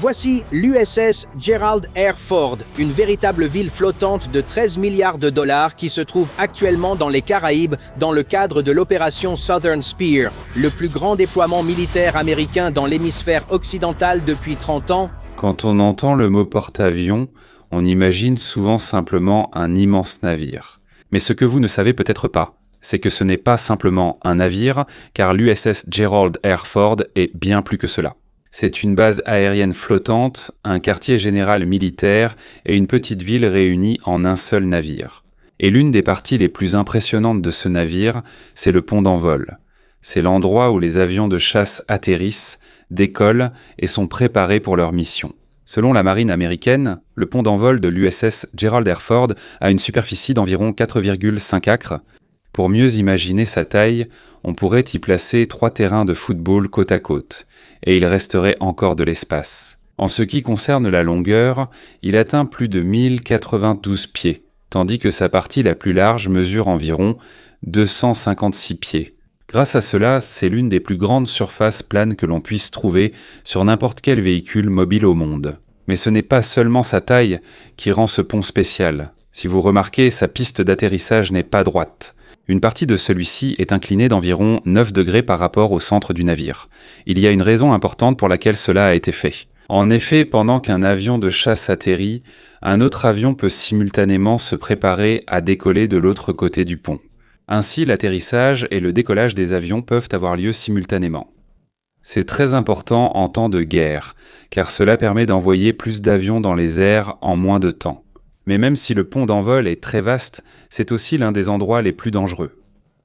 Voici l'USS Gerald R. Ford, une véritable ville flottante de 13 milliards de dollars qui se trouve actuellement dans les Caraïbes dans le cadre de l'opération Southern Spear, le plus grand déploiement militaire américain dans l'hémisphère occidental depuis 30 ans. Quand on entend le mot porte-avions, on imagine souvent simplement un immense navire. Mais ce que vous ne savez peut-être pas, c'est que ce n'est pas simplement un navire, car l'USS Gerald R. Ford est bien plus que cela. C'est une base aérienne flottante, un quartier général militaire et une petite ville réunis en un seul navire. Et l'une des parties les plus impressionnantes de ce navire, c'est le pont d'envol. C'est l'endroit où les avions de chasse atterrissent, décollent et sont préparés pour leur mission. Selon la marine américaine, le pont d'envol de l'USS Gerald R. Ford a une superficie d'environ 4,5 acres. Pour mieux imaginer sa taille, on pourrait y placer 3 terrains de football côte à côte, et il resterait encore de l'espace. En ce qui concerne la longueur, il atteint plus de 1092 pieds, tandis que sa partie la plus large mesure environ 256 pieds. Grâce à cela, c'est l'une des plus grandes surfaces planes que l'on puisse trouver sur n'importe quel véhicule mobile au monde. Mais ce n'est pas seulement sa taille qui rend ce pont spécial. Si vous remarquez, sa piste d'atterrissage n'est pas droite. Une partie de celui-ci est inclinée d'environ 9 degrés par rapport au centre du navire. Il y a une raison importante pour laquelle cela a été fait. En effet, pendant qu'un avion de chasse atterrit, un autre avion peut simultanément se préparer à décoller de l'autre côté du pont. Ainsi, l'atterrissage et le décollage des avions peuvent avoir lieu simultanément. C'est très important en temps de guerre, car cela permet d'envoyer plus d'avions dans les airs en moins de temps. Mais même si le pont d'envol est très vaste, c'est aussi l'un des endroits les plus dangereux.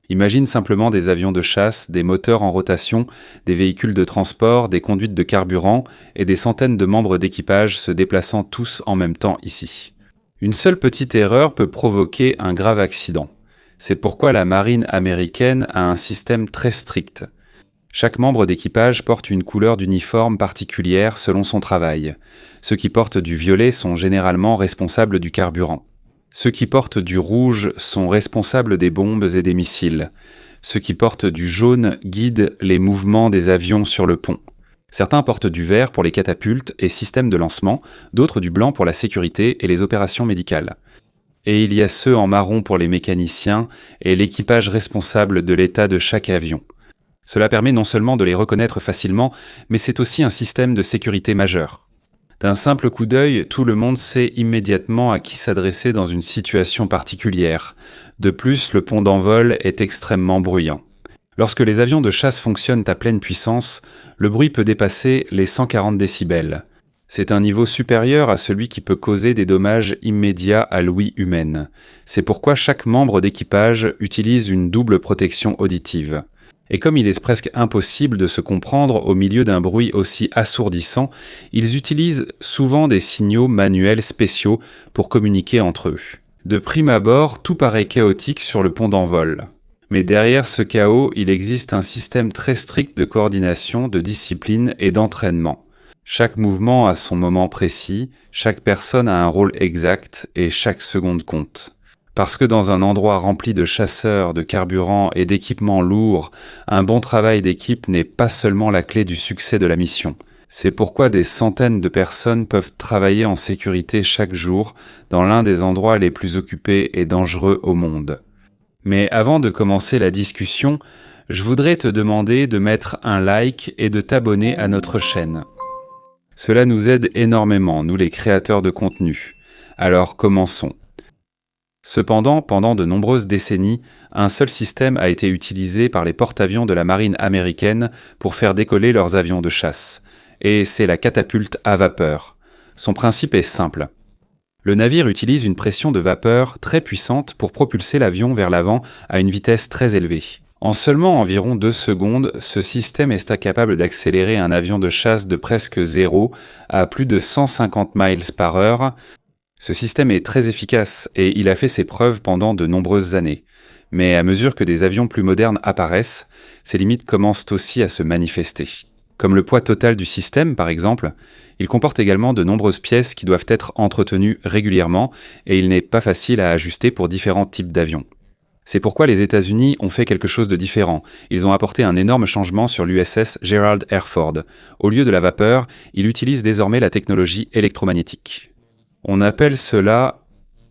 Imagine simplement des avions de chasse, des moteurs en rotation, des véhicules de transport, des conduites de carburant et des centaines de membres d'équipage se déplaçant tous en même temps ici. Une seule petite erreur peut provoquer un grave accident. C'est pourquoi la marine américaine a un système très strict. Chaque membre d'équipage porte une couleur d'uniforme particulière selon son travail. Ceux qui portent du violet sont généralement responsables du carburant. Ceux qui portent du rouge sont responsables des bombes et des missiles. Ceux qui portent du jaune guident les mouvements des avions sur le pont. Certains portent du vert pour les catapultes et systèmes de lancement, d'autres du blanc pour la sécurité et les opérations médicales. Et il y a ceux en marron pour les mécaniciens et l'équipage responsable de l'état de chaque avion. Cela permet non seulement de les reconnaître facilement, mais c'est aussi un système de sécurité majeur. D'un simple coup d'œil, tout le monde sait immédiatement à qui s'adresser dans une situation particulière. De plus, le pont d'envol est extrêmement bruyant. Lorsque les avions de chasse fonctionnent à pleine puissance, le bruit peut dépasser les 140 décibels. C'est un niveau supérieur à celui qui peut causer des dommages immédiats à l'ouïe humaine. C'est pourquoi chaque membre d'équipage utilise une double protection auditive. Et comme il est presque impossible de se comprendre au milieu d'un bruit aussi assourdissant, ils utilisent souvent des signaux manuels spéciaux pour communiquer entre eux. De prime abord, tout paraît chaotique sur le pont d'envol. Mais derrière ce chaos, il existe un système très strict de coordination, de discipline et d'entraînement. Chaque mouvement a son moment précis, chaque personne a un rôle exact et chaque seconde compte. Parce que dans un endroit rempli de chasseurs, de carburant et d'équipements lourds, un bon travail d'équipe n'est pas seulement la clé du succès de la mission. C'est pourquoi des centaines de personnes peuvent travailler en sécurité chaque jour dans l'un des endroits les plus occupés et dangereux au monde. Mais avant de commencer la discussion, je voudrais te demander de mettre un like et de t'abonner à notre chaîne. Cela nous aide énormément, nous les créateurs de contenu. Alors commençons. Cependant, pendant de nombreuses décennies, un seul système a été utilisé par les porte-avions de la marine américaine pour faire décoller leurs avions de chasse. Et c'est la catapulte à vapeur. Son principe est simple. Le navire utilise une pression de vapeur très puissante pour propulser l'avion vers l'avant à une vitesse très élevée. En seulement environ 2 secondes, ce système est capable d'accélérer un avion de chasse de presque 0 à plus de 150 miles par heure. Ce système est très efficace et il a fait ses preuves pendant de nombreuses années. Mais à mesure que des avions plus modernes apparaissent, ses limites commencent aussi à se manifester. Comme le poids total du système, par exemple, il comporte également de nombreuses pièces qui doivent être entretenues régulièrement et il n'est pas facile à ajuster pour différents types d'avions. C'est pourquoi les États-Unis ont fait quelque chose de différent. Ils ont apporté un énorme changement sur l'USS Gerald R. Ford. Au lieu de la vapeur, il utilise désormais la technologie électromagnétique. On appelle cela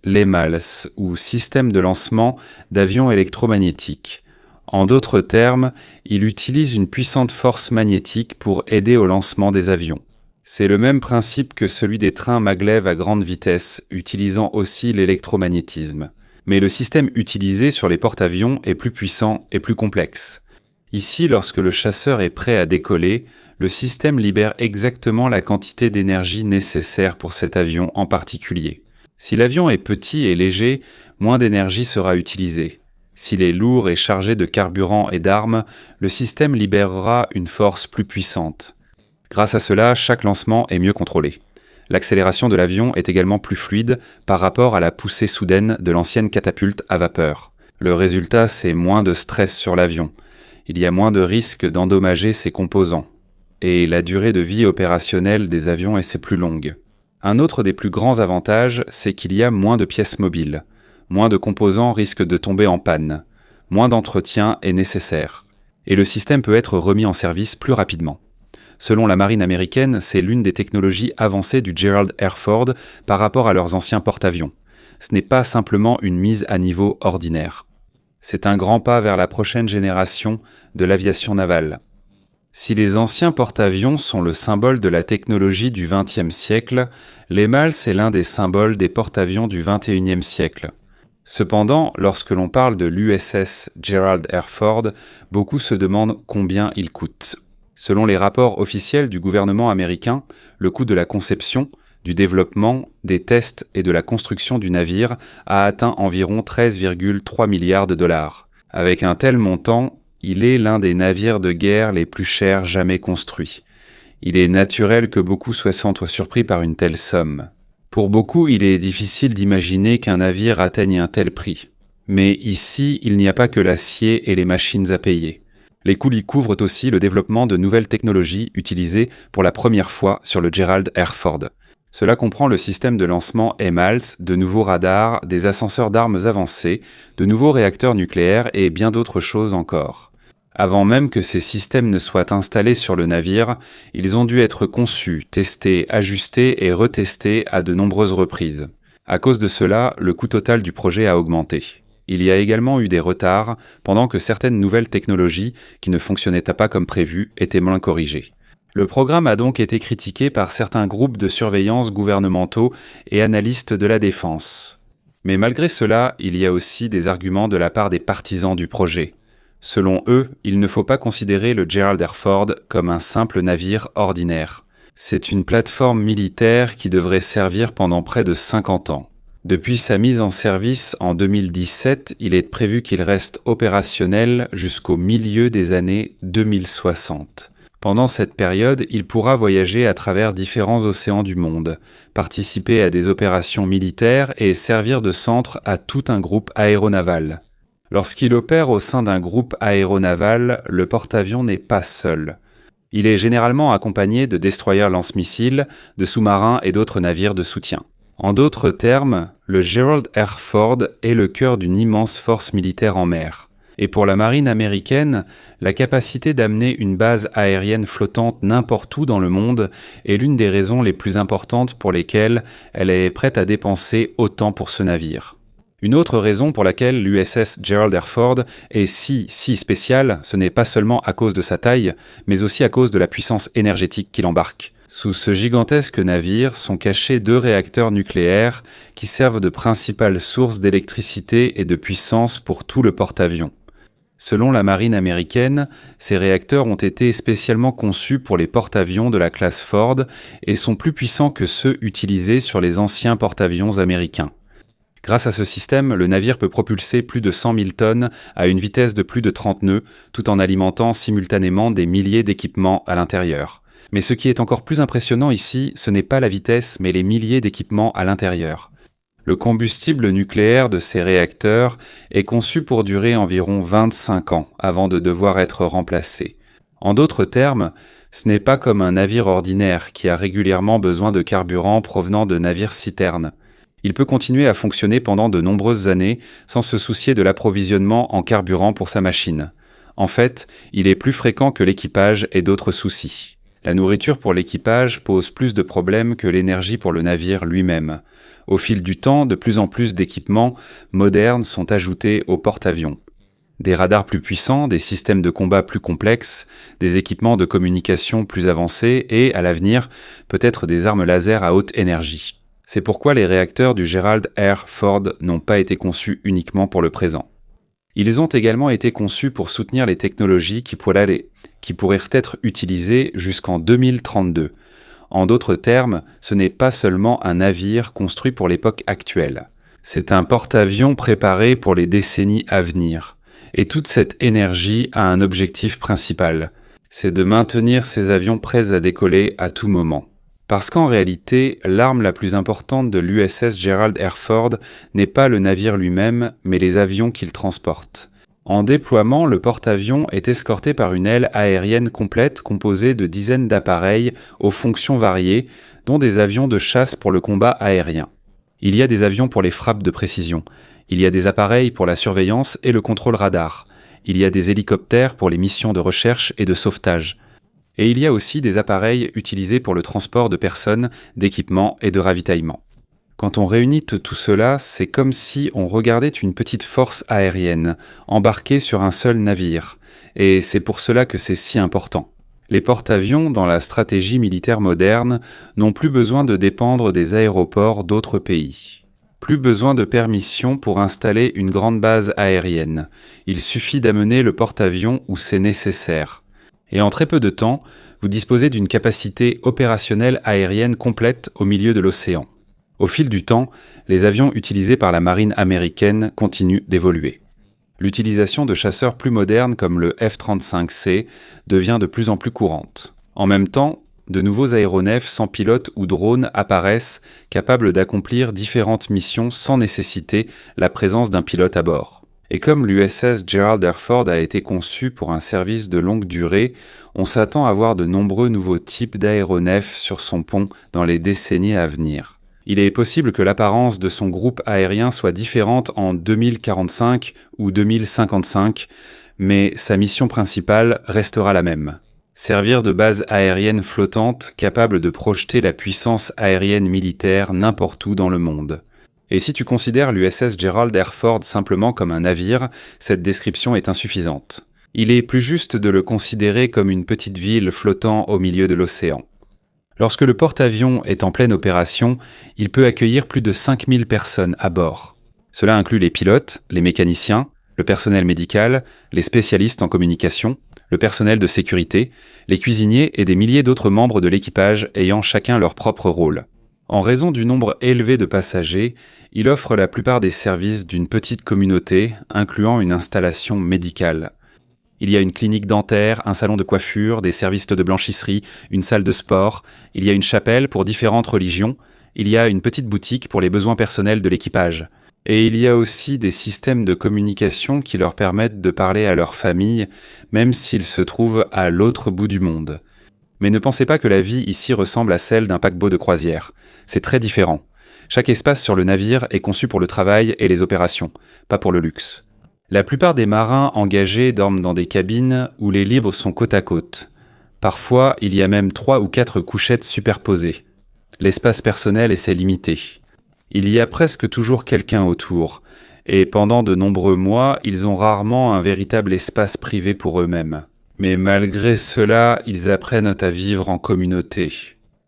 l'EMALS, ou système de lancement d'avions électromagnétiques. En d'autres termes, il utilise une puissante force magnétique pour aider au lancement des avions. C'est le même principe que celui des trains maglev à grande vitesse, utilisant aussi l'électromagnétisme. Mais le système utilisé sur les porte-avions est plus puissant et plus complexe. Ici, lorsque le chasseur est prêt à décoller, le système libère exactement la quantité d'énergie nécessaire pour cet avion en particulier. Si l'avion est petit et léger, moins d'énergie sera utilisée. S'il est lourd et chargé de carburant et d'armes, le système libérera une force plus puissante. Grâce à cela, chaque lancement est mieux contrôlé. L'accélération de l'avion est également plus fluide par rapport à la poussée soudaine de l'ancienne catapulte à vapeur. Le résultat, c'est moins de stress sur l'avion. Il y a moins de risque d'endommager ses composants. Et la durée de vie opérationnelle des avions est plus longue. Un autre des plus grands avantages, c'est qu'il y a moins de pièces mobiles. Moins de composants risquent de tomber en panne. Moins d'entretien est nécessaire. Et le système peut être remis en service plus rapidement. Selon la marine américaine, c'est l'une des technologies avancées du Gerald R. Ford par rapport à leurs anciens porte-avions. Ce n'est pas simplement une mise à niveau ordinaire. C'est un grand pas vers la prochaine génération de l'aviation navale. Si les anciens porte-avions sont le symbole de la technologie du XXe siècle, l'EMALS est l'un des symboles des porte-avions du XXIe siècle. Cependant, lorsque l'on parle de l'USS Gerald R. Ford, beaucoup se demandent combien il coûte. Selon les rapports officiels du gouvernement américain, le coût de la conception, du développement, des tests et de la construction du navire a atteint environ 13,3 milliards de dollars. Avec un tel montant, il est l'un des navires de guerre les plus chers jamais construits. Il est naturel que beaucoup soient surpris par une telle somme. Pour beaucoup, il est difficile d'imaginer qu'un navire atteigne un tel prix. Mais ici, il n'y a pas que l'acier et les machines à payer. Les coûts y couvrent aussi le développement de nouvelles technologies utilisées pour la première fois sur le Gerald R. Ford. Cela comprend le système de lancement EMALS, de nouveaux radars, des ascenseurs d'armes avancés, de nouveaux réacteurs nucléaires et bien d'autres choses encore. Avant même que ces systèmes ne soient installés sur le navire, ils ont dû être conçus, testés, ajustés et retestés à de nombreuses reprises. À cause de cela, le coût total du projet a augmenté. Il y a également eu des retards pendant que certaines nouvelles technologies, qui ne fonctionnaient pas comme prévu, étaient mal corrigées. Le programme a donc été critiqué par certains groupes de surveillance gouvernementaux et analystes de la défense. Mais malgré cela, il y a aussi des arguments de la part des partisans du projet. Selon eux, il ne faut pas considérer le Gerald R. Ford comme un simple navire ordinaire. C'est une plateforme militaire qui devrait servir pendant près de 50 ans. Depuis sa mise en service en 2017, il est prévu qu'il reste opérationnel jusqu'au milieu des années 2060. Pendant cette période, il pourra voyager à travers différents océans du monde, participer à des opérations militaires et servir de centre à tout un groupe aéronaval. Lorsqu'il opère au sein d'un groupe aéronaval, le porte-avions n'est pas seul. Il est généralement accompagné de destroyers lance-missiles, de sous-marins et d'autres navires de soutien. En d'autres termes, le Gerald R. Ford est le cœur d'une immense force militaire en mer. Et pour la marine américaine, la capacité d'amener une base aérienne flottante n'importe où dans le monde est l'une des raisons les plus importantes pour lesquelles elle est prête à dépenser autant pour ce navire. Une autre raison pour laquelle l'USS Gerald R. Ford est si spéciale, ce n'est pas seulement à cause de sa taille, mais aussi à cause de la puissance énergétique qu'il embarque. Sous ce gigantesque navire sont cachés 2 réacteurs nucléaires qui servent de principales sources d'électricité et de puissance pour tout le porte-avions. Selon la marine américaine, ces réacteurs ont été spécialement conçus pour les porte-avions de la classe Ford et sont plus puissants que ceux utilisés sur les anciens porte-avions américains. Grâce à ce système, le navire peut propulser plus de 100 000 tonnes à une vitesse de plus de 30 nœuds, tout en alimentant simultanément des milliers d'équipements à l'intérieur. Mais ce qui est encore plus impressionnant ici, ce n'est pas la vitesse, mais les milliers d'équipements à l'intérieur. Le combustible nucléaire de ces réacteurs est conçu pour durer environ 25 ans avant de devoir être remplacé. En d'autres termes, ce n'est pas comme un navire ordinaire qui a régulièrement besoin de carburant provenant de navires citernes. Il peut continuer à fonctionner pendant de nombreuses années sans se soucier de l'approvisionnement en carburant pour sa machine. En fait, il est plus fréquent que l'équipage ait d'autres soucis. La nourriture pour l'équipage pose plus de problèmes que l'énergie pour le navire lui-même. Au fil du temps, de plus en plus d'équipements modernes sont ajoutés au porte-avions. Des radars plus puissants, des systèmes de combat plus complexes, des équipements de communication plus avancés et, à l'avenir, peut-être des armes laser à haute énergie. C'est pourquoi les réacteurs du Gerald R. Ford n'ont pas été conçus uniquement pour le présent. Ils ont également été conçus pour soutenir les technologies qui pourraient être utilisées jusqu'en 2032. En d'autres termes, ce n'est pas seulement un navire construit pour l'époque actuelle. C'est un porte-avions préparé pour les décennies à venir. Et toute cette énergie a un objectif principal, c'est de maintenir ces avions prêts à décoller à tout moment. Parce qu'en réalité, l'arme la plus importante de l'USS Gerald R. Ford n'est pas le navire lui-même, mais les avions qu'il transporte. En déploiement, le porte-avions est escorté par une aile aérienne complète composée de dizaines d'appareils aux fonctions variées, dont des avions de chasse pour le combat aérien. Il y a des avions pour les frappes de précision. Il y a des appareils pour la surveillance et le contrôle radar. Il y a des hélicoptères pour les missions de recherche et de sauvetage. Et il y a aussi des appareils utilisés pour le transport de personnes, d'équipements et de ravitaillement. Quand on réunit tout cela, c'est comme si on regardait une petite force aérienne, embarquée sur un seul navire. Et c'est pour cela que c'est si important. Les porte-avions, dans la stratégie militaire moderne, n'ont plus besoin de dépendre des aéroports d'autres pays. Plus besoin de permission pour installer une grande base aérienne. Il suffit d'amener le porte-avions où c'est nécessaire. Et en très peu de temps, vous disposez d'une capacité opérationnelle aérienne complète au milieu de l'océan. Au fil du temps, les avions utilisés par la marine américaine continuent d'évoluer. L'utilisation de chasseurs plus modernes comme le F-35C devient de plus en plus courante. En même temps, de nouveaux aéronefs sans pilote ou drones apparaissent, capables d'accomplir différentes missions sans nécessiter la présence d'un pilote à bord. Et comme l'USS Gerald R. Ford a été conçu pour un service de longue durée, on s'attend à voir de nombreux nouveaux types d'aéronefs sur son pont dans les décennies à venir. Il est possible que l'apparence de son groupe aérien soit différente en 2045 ou 2055, mais sa mission principale restera la même. Servir de base aérienne flottante capable de projeter la puissance aérienne militaire n'importe où dans le monde. Et si tu considères l'USS Gerald R. Ford simplement comme un navire, cette description est insuffisante. Il est plus juste de le considérer comme une petite ville flottant au milieu de l'océan. Lorsque le porte-avions est en pleine opération, il peut accueillir plus de 5000 personnes à bord. Cela inclut les pilotes, les mécaniciens, le personnel médical, les spécialistes en communication, le personnel de sécurité, les cuisiniers et des milliers d'autres membres de l'équipage ayant chacun leur propre rôle. En raison du nombre élevé de passagers, il offre la plupart des services d'une petite communauté, incluant une installation médicale. Il y a une clinique dentaire, un salon de coiffure, des services de blanchisserie, une salle de sport, il y a une chapelle pour différentes religions, il y a une petite boutique pour les besoins personnels de l'équipage. Et il y a aussi des systèmes de communication qui leur permettent de parler à leur famille, même s'ils se trouvent à l'autre bout du monde. Mais ne pensez pas que la vie ici ressemble à celle d'un paquebot de croisière. C'est très différent. Chaque espace sur le navire est conçu pour le travail et les opérations, pas pour le luxe. La plupart des marins engagés dorment dans des cabines où les lits sont côte à côte. Parfois, il y a même 3 ou 4 couchettes superposées. L'espace personnel essaie limité. Il y a presque toujours quelqu'un autour, et pendant de nombreux mois, ils ont rarement un véritable espace privé pour eux-mêmes. Mais malgré cela, ils apprennent à vivre en communauté.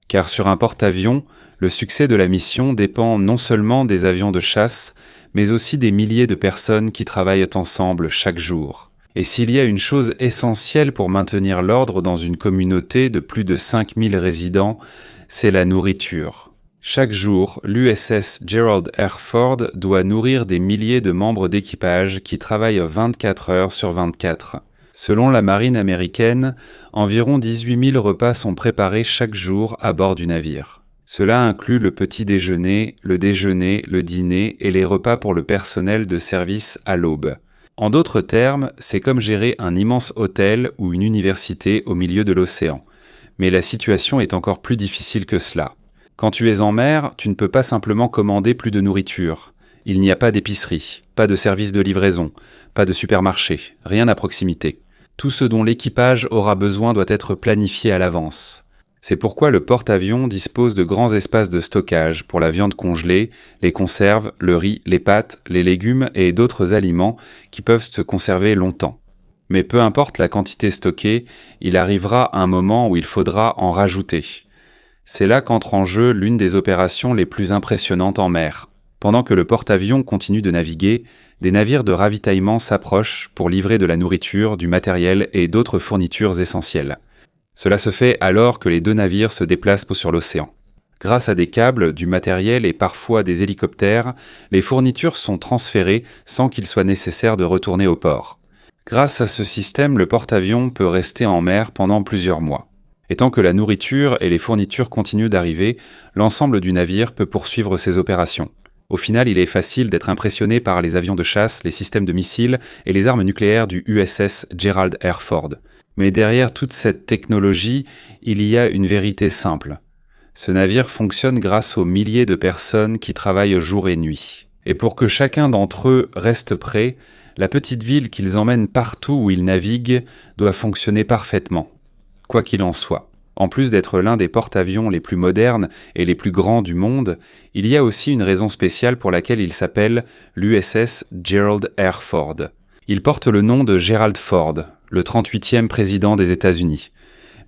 Car sur un porte-avions, le succès de la mission dépend non seulement des avions de chasse, mais aussi des milliers de personnes qui travaillent ensemble chaque jour. Et s'il y a une chose essentielle pour maintenir l'ordre dans une communauté de plus de 5000 résidents, c'est la nourriture. Chaque jour, l'USS Gerald R. Ford doit nourrir des milliers de membres d'équipage qui travaillent 24 heures sur 24. Selon la marine américaine, environ 18 000 repas sont préparés chaque jour à bord du navire. Cela inclut le petit déjeuner, le dîner et les repas pour le personnel de service à l'aube. En d'autres termes, c'est comme gérer un immense hôtel ou une université au milieu de l'océan. Mais la situation est encore plus difficile que cela. Quand tu es en mer, tu ne peux pas simplement commander plus de nourriture. Il n'y a pas d'épicerie, pas de service de livraison, pas de supermarché, rien à proximité. Tout ce dont l'équipage aura besoin doit être planifié à l'avance. C'est pourquoi le porte-avions dispose de grands espaces de stockage pour la viande congelée, les conserves, le riz, les pâtes, les légumes et d'autres aliments qui peuvent se conserver longtemps. Mais peu importe la quantité stockée, il arrivera un moment où il faudra en rajouter. C'est là qu'entre en jeu l'une des opérations les plus impressionnantes en mer. Pendant que le porte-avions continue de naviguer, des navires de ravitaillement s'approchent pour livrer de la nourriture, du matériel et d'autres fournitures essentielles. Cela se fait alors que les deux navires se déplacent sur l'océan. Grâce à des câbles, du matériel et parfois des hélicoptères, les fournitures sont transférées sans qu'il soit nécessaire de retourner au port. Grâce à ce système, le porte-avions peut rester en mer pendant plusieurs mois. Et tant que la nourriture et les fournitures continuent d'arriver, l'ensemble du navire peut poursuivre ses opérations. Au final, il est facile d'être impressionné par les avions de chasse, les systèmes de missiles et les armes nucléaires du USS Gerald R. Ford. Mais derrière toute cette technologie, il y a une vérité simple. Ce navire fonctionne grâce aux milliers de personnes qui travaillent jour et nuit. Et pour que chacun d'entre eux reste prêt, la petite ville qu'ils emmènent partout où ils naviguent doit fonctionner parfaitement, quoi qu'il en soit. En plus d'être l'un des porte-avions les plus modernes et les plus grands du monde, il y a aussi une raison spéciale pour laquelle il s'appelle l'USS Gerald R. Ford. Il porte le nom de Gerald Ford, le 38e président des États-Unis.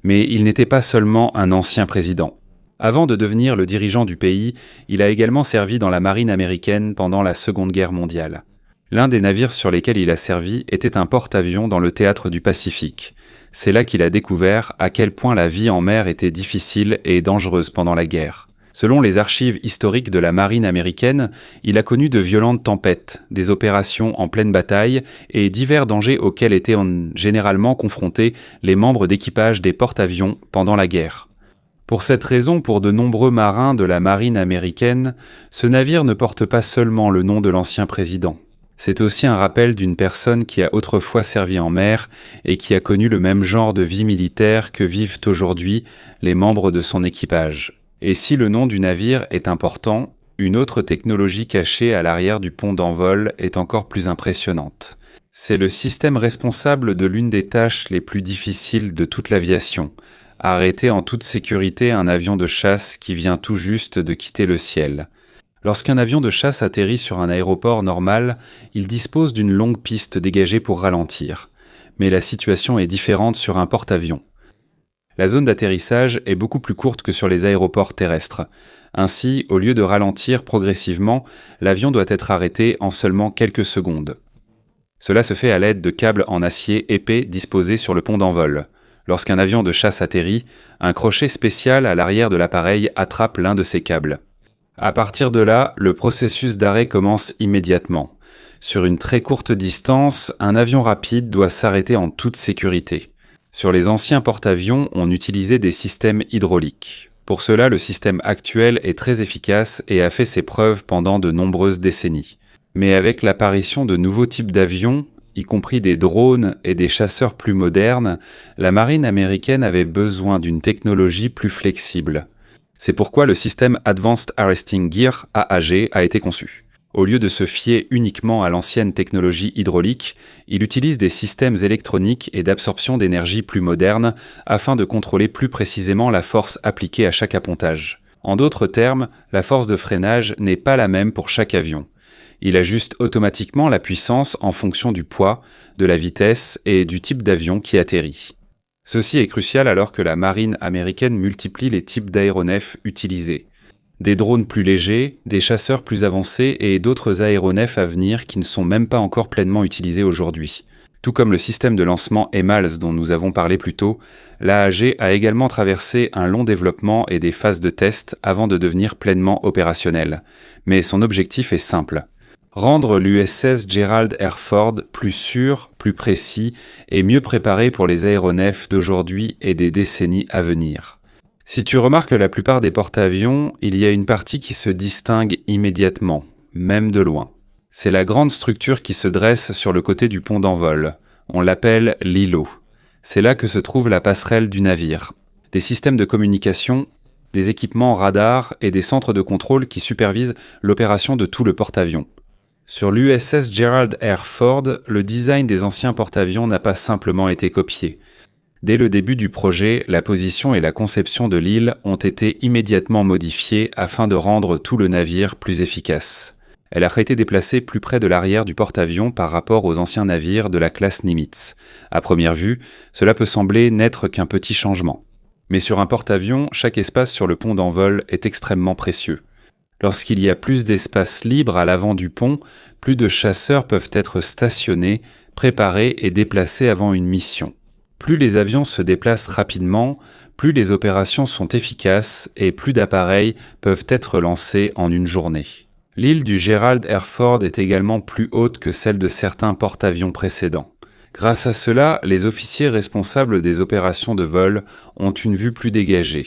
Mais il n'était pas seulement un ancien président. Avant de devenir le dirigeant du pays, il a également servi dans la marine américaine pendant la Seconde Guerre mondiale. L'un des navires sur lesquels il a servi était un porte-avions dans le théâtre du Pacifique. C'est là qu'il a découvert à quel point la vie en mer était difficile et dangereuse pendant la guerre. Selon les archives historiques de la marine américaine, il a connu de violentes tempêtes, des opérations en pleine bataille et divers dangers auxquels étaient généralement confrontés les membres d'équipage des porte-avions pendant la guerre. Pour cette raison, pour de nombreux marins de la marine américaine, ce navire ne porte pas seulement le nom de l'ancien président. C'est aussi un rappel d'une personne qui a autrefois servi en mer et qui a connu le même genre de vie militaire que vivent aujourd'hui les membres de son équipage. Et si le nom du navire est important, une autre technologie cachée à l'arrière du pont d'envol est encore plus impressionnante. C'est le système responsable de l'une des tâches les plus difficiles de toute l'aviation, arrêter en toute sécurité un avion de chasse qui vient tout juste de quitter le ciel. Lorsqu'un avion de chasse atterrit sur un aéroport normal, il dispose d'une longue piste dégagée pour ralentir. Mais la situation est différente sur un porte-avions. La zone d'atterrissage est beaucoup plus courte que sur les aéroports terrestres. Ainsi, au lieu de ralentir progressivement, l'avion doit être arrêté en seulement quelques secondes. Cela se fait à l'aide de câbles en acier épais disposés sur le pont d'envol. Lorsqu'un avion de chasse atterrit, un crochet spécial à l'arrière de l'appareil attrape l'un de ces câbles. À partir de là, le processus d'arrêt commence immédiatement. Sur une très courte distance, un avion rapide doit s'arrêter en toute sécurité. Sur les anciens porte-avions, on utilisait des systèmes hydrauliques. Pour cela, le système actuel est très efficace et a fait ses preuves pendant de nombreuses décennies. Mais avec l'apparition de nouveaux types d'avions, y compris des drones et des chasseurs plus modernes, la marine américaine avait besoin d'une technologie plus flexible. C'est pourquoi le système Advanced Arresting Gear, AAG, a été conçu. Au lieu de se fier uniquement à l'ancienne technologie hydraulique, il utilise des systèmes électroniques et d'absorption d'énergie plus modernes afin de contrôler plus précisément la force appliquée à chaque appontage. En d'autres termes, la force de freinage n'est pas la même pour chaque avion. Il ajuste automatiquement la puissance en fonction du poids, de la vitesse et du type d'avion qui atterrit. Ceci est crucial alors que la marine américaine multiplie les types d'aéronefs utilisés. Des drones plus légers, des chasseurs plus avancés et d'autres aéronefs à venir qui ne sont même pas encore pleinement utilisés aujourd'hui. Tout comme le système de lancement EMALS dont nous avons parlé plus tôt, l'AAG a également traversé un long développement et des phases de test avant de devenir pleinement opérationnel. Mais son objectif est simple. Rendre l'USS Gerald R. Ford plus sûr, plus précis et mieux préparé pour les aéronefs d'aujourd'hui et des décennies à venir. Si tu remarques la plupart des porte-avions, il y a une partie qui se distingue immédiatement, même de loin. C'est la grande structure qui se dresse sur le côté du pont d'envol. On l'appelle l'îlot. C'est là que se trouve la passerelle du navire. Des systèmes de communication des équipements radars et des centres de contrôle qui supervisent l'opération de tout le porte-avions. Sur l'USS Gerald R. Ford, le design des anciens porte-avions n'a pas simplement été copié. Dès le début du projet, la position et la conception de l'île ont été immédiatement modifiées afin de rendre tout le navire plus efficace. Elle a été déplacée plus près de l'arrière du porte-avions par rapport aux anciens navires de la classe Nimitz. À première vue, cela peut sembler n'être qu'un petit changement. Mais sur un porte-avions, chaque espace sur le pont d'envol est extrêmement précieux. Lorsqu'il y a plus d'espace libre à l'avant du pont, plus de chasseurs peuvent être stationnés, préparés et déplacés avant une mission. Plus les avions se déplacent rapidement, plus les opérations sont efficaces et plus d'appareils peuvent être lancés en une journée. L'île du Gerald R. Ford est également plus haute que celle de certains porte-avions précédents. Grâce à cela, les officiers responsables des opérations de vol ont une vue plus dégagée.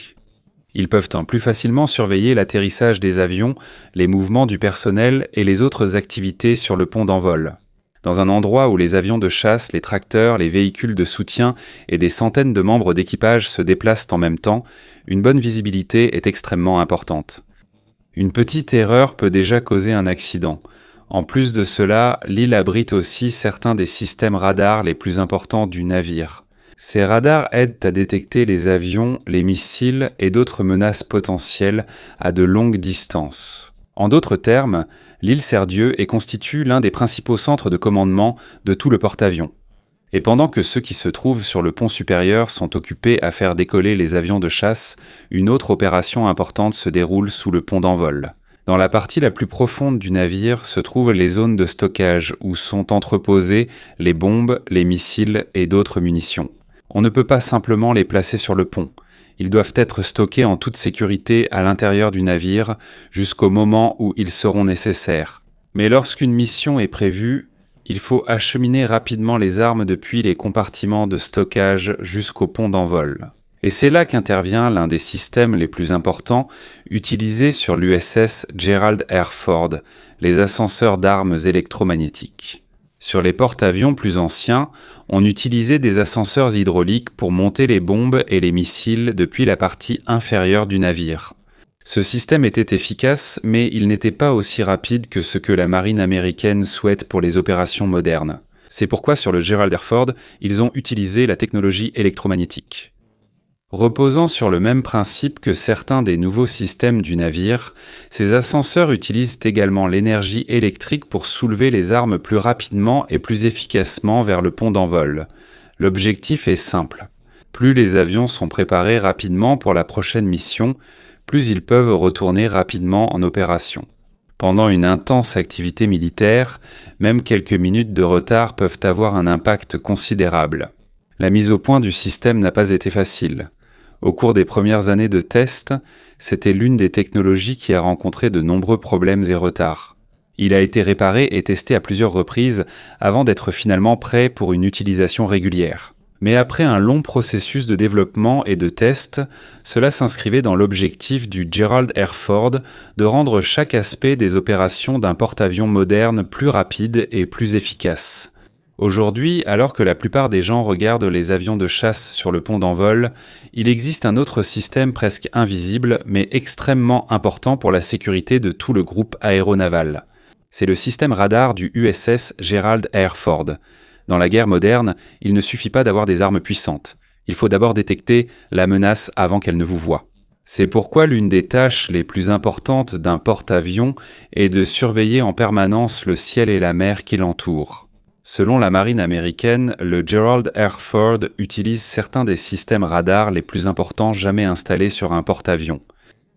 Ils peuvent plus facilement surveiller l'atterrissage des avions, les mouvements du personnel et les autres activités sur le pont d'envol. Dans un endroit où les avions de chasse, les tracteurs, les véhicules de soutien et des centaines de membres d'équipage se déplacent en même temps, une bonne visibilité est extrêmement importante. Une petite erreur peut déjà causer un accident. En plus de cela, l'île abrite aussi certains des systèmes radars les plus importants du navire. Ces radars aident à détecter les avions, les missiles et d'autres menaces potentielles à de longues distances. En d'autres termes, l'île sert Dieu et constitue l'un des principaux centres de commandement de tout le porte-avions. Et pendant que ceux qui se trouvent sur le pont supérieur sont occupés à faire décoller les avions de chasse, une autre opération importante se déroule sous le pont d'envol. Dans la partie la plus profonde du navire se trouvent les zones de stockage où sont entreposées les bombes, les missiles et d'autres munitions. On ne peut pas simplement les placer sur le pont. Ils doivent être stockés en toute sécurité à l'intérieur du navire jusqu'au moment où ils seront nécessaires. Mais lorsqu'une mission est prévue, il faut acheminer rapidement les armes depuis les compartiments de stockage jusqu'au pont d'envol. Et c'est là qu'intervient l'un des systèmes les plus importants utilisés sur l'USS Gerald R. Ford, les ascenseurs d'armes électromagnétiques. Sur les porte-avions plus anciens, on utilisait des ascenseurs hydrauliques pour monter les bombes et les missiles depuis la partie inférieure du navire. Ce système était efficace, mais il n'était pas aussi rapide que ce que la marine américaine souhaite pour les opérations modernes. C'est pourquoi sur le Gerald R. Ford, ils ont utilisé la technologie électromagnétique. Reposant sur le même principe que certains des nouveaux systèmes du navire, ces ascenseurs utilisent également l'énergie électrique pour soulever les armes plus rapidement et plus efficacement vers le pont d'envol. L'objectif est simple. Plus les avions sont préparés rapidement pour la prochaine mission, plus ils peuvent retourner rapidement en opération. Pendant une intense activité militaire, même quelques minutes de retard peuvent avoir un impact considérable. La mise au point du système n'a pas été facile. Au cours des premières années de test, c'était l'une des technologies qui a rencontré de nombreux problèmes et retards. Il a été réparé et testé à plusieurs reprises avant d'être finalement prêt pour une utilisation régulière. Mais après un long processus de développement et de test, cela s'inscrivait dans l'objectif du Gerald R. Ford de rendre chaque aspect des opérations d'un porte-avions moderne plus rapide et plus efficace. Aujourd'hui, alors que la plupart des gens regardent les avions de chasse sur le pont d'envol, il existe un autre système presque invisible, mais extrêmement important pour la sécurité de tout le groupe aéronaval. C'est le système radar du USS Gerald R. Ford. Dans la guerre moderne, il ne suffit pas d'avoir des armes puissantes. Il faut d'abord détecter la menace avant qu'elle ne vous voie. C'est pourquoi l'une des tâches les plus importantes d'un porte-avions est de surveiller en permanence le ciel et la mer qui l'entourent. Selon la marine américaine, le Gerald R. Ford utilise certains des systèmes radars les plus importants jamais installés sur un porte-avions.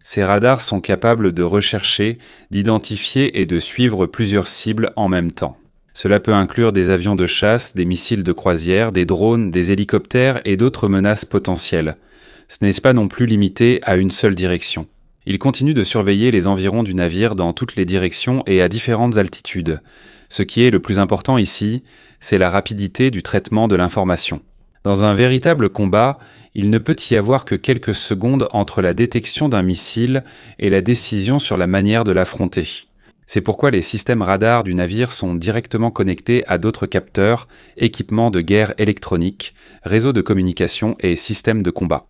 Ces radars sont capables de rechercher, d'identifier et de suivre plusieurs cibles en même temps. Cela peut inclure des avions de chasse, des missiles de croisière, des drones, des hélicoptères et d'autres menaces potentielles. Ce n'est pas non plus limité à une seule direction. Il continue de surveiller les environs du navire dans toutes les directions et à différentes altitudes. Ce qui est le plus important ici, c'est la rapidité du traitement de l'information. Dans un véritable combat, il ne peut y avoir que quelques secondes entre la détection d'un missile et la décision sur la manière de l'affronter. C'est pourquoi les systèmes radars du navire sont directement connectés à d'autres capteurs, équipements de guerre électronique, réseaux de communication et systèmes de combat.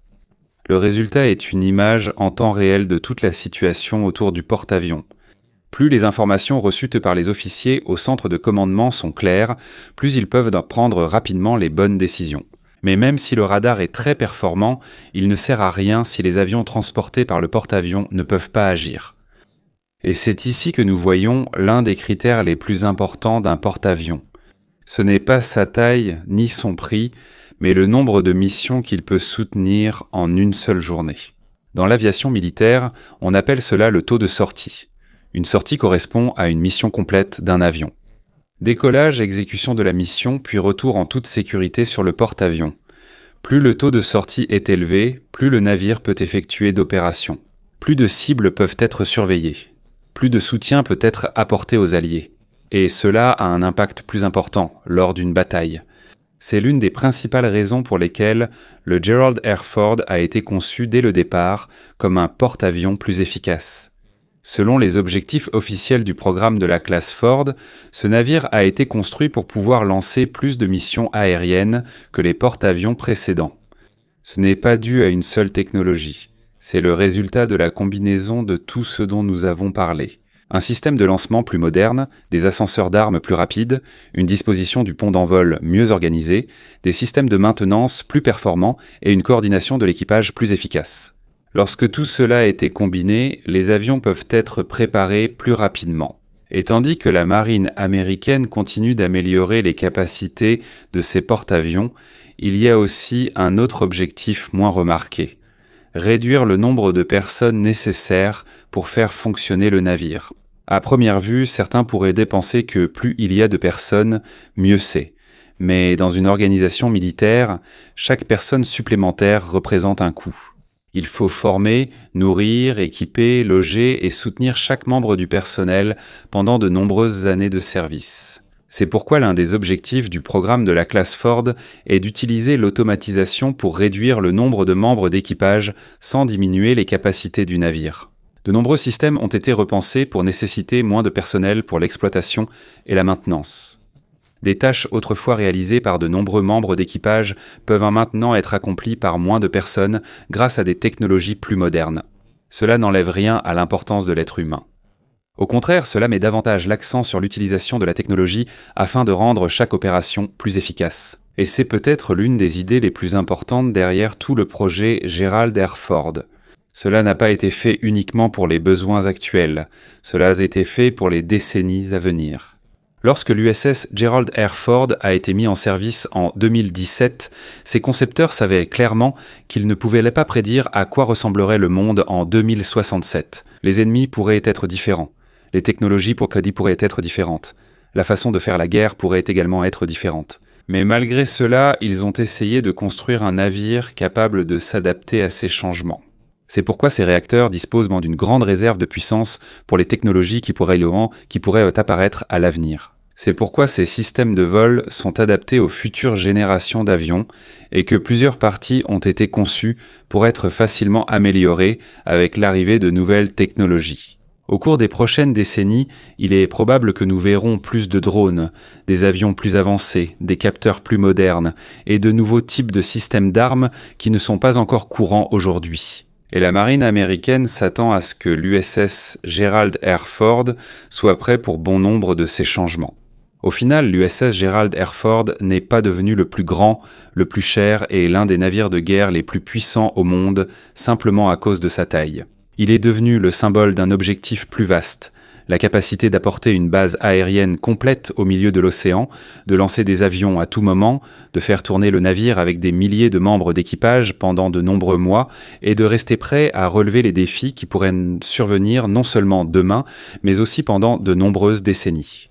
Le résultat est une image en temps réel de toute la situation autour du porte-avions. Plus les informations reçues par les officiers au centre de commandement sont claires, plus ils peuvent prendre rapidement les bonnes décisions. Mais même si le radar est très performant, il ne sert à rien si les avions transportés par le porte-avions ne peuvent pas agir. Et c'est ici que nous voyons l'un des critères les plus importants d'un porte-avions. Ce n'est pas sa taille ni son prix, mais le nombre de missions qu'il peut soutenir en une seule journée. Dans l'aviation militaire, on appelle cela le taux de sortie. Une sortie correspond à une mission complète d'un avion. Décollage, exécution de la mission, puis retour en toute sécurité sur le porte-avions. Plus le taux de sortie est élevé, plus le navire peut effectuer d'opérations. Plus de cibles peuvent être surveillées. Plus de soutien peut être apporté aux alliés. Et cela a un impact plus important lors d'une bataille. C'est l'une des principales raisons pour lesquelles le Gerald R. Ford a été conçu dès le départ comme un porte-avions plus efficace. Selon les objectifs officiels du programme de la classe Ford, ce navire a été construit pour pouvoir lancer plus de missions aériennes que les porte-avions précédents. Ce n'est pas dû à une seule technologie, c'est le résultat de la combinaison de tout ce dont nous avons parlé. Un système de lancement plus moderne, des ascenseurs d'armes plus rapides, une disposition du pont d'envol mieux organisée, des systèmes de maintenance plus performants et une coordination de l'équipage plus efficace. Lorsque tout cela a été combiné, les avions peuvent être préparés plus rapidement. Et tandis que la marine américaine continue d'améliorer les capacités de ses porte-avions, il y a aussi un autre objectif moins remarqué: réduire le nombre de personnes nécessaires pour faire fonctionner le navire. À première vue, certains pourraient penser que plus il y a de personnes, mieux c'est. Mais dans une organisation militaire, chaque personne supplémentaire représente un coût. Il faut former, nourrir, équiper, loger et soutenir chaque membre du personnel pendant de nombreuses années de service. C'est pourquoi l'un des objectifs du programme de la classe Ford est d'utiliser l'automatisation pour réduire le nombre de membres d'équipage sans diminuer les capacités du navire. De nombreux systèmes ont été repensés pour nécessiter moins de personnel pour l'exploitation et la maintenance. Des tâches autrefois réalisées par de nombreux membres d'équipage peuvent maintenant être accomplies par moins de personnes grâce à des technologies plus modernes. Cela n'enlève rien à l'importance de l'être humain. Au contraire, cela met davantage l'accent sur l'utilisation de la technologie afin de rendre chaque opération plus efficace. Et c'est peut-être l'une des idées les plus importantes derrière tout le projet Gerald R. Ford. Cela n'a pas été fait uniquement pour les besoins actuels, cela a été fait pour les décennies à venir. Lorsque l'USS Gerald R. Ford a été mis en service en 2017, ses concepteurs savaient clairement qu'ils ne pouvaient pas prédire à quoi ressemblerait le monde en 2067. Les ennemis pourraient être différents, les technologies pourraient être différentes, la façon de faire la guerre pourrait également être différente. Mais malgré cela, ils ont essayé de construire un navire capable de s'adapter à ces changements. C'est pourquoi ces réacteurs disposent d'une grande réserve de puissance pour les technologies qui pourraient apparaître à l'avenir. C'est pourquoi ces systèmes de vol sont adaptés aux futures générations d'avions et que plusieurs parties ont été conçues pour être facilement améliorées avec l'arrivée de nouvelles technologies. Au cours des prochaines décennies, il est probable que nous verrons plus de drones, des avions plus avancés, des capteurs plus modernes et de nouveaux types de systèmes d'armes qui ne sont pas encore courants aujourd'hui. Et la marine américaine s'attend à ce que l'USS Gerald R. Ford soit prêt pour bon nombre de ces changements. Au final, l'USS Gerald R. Ford n'est pas devenu le plus grand, le plus cher et l'un des navires de guerre les plus puissants au monde simplement à cause de sa taille. Il est devenu le symbole d'un objectif plus vaste, la capacité d'apporter une base aérienne complète au milieu de l'océan, de lancer des avions à tout moment, de faire tourner le navire avec des milliers de membres d'équipage pendant de nombreux mois et de rester prêt à relever les défis qui pourraient survenir non seulement demain, mais aussi pendant de nombreuses décennies.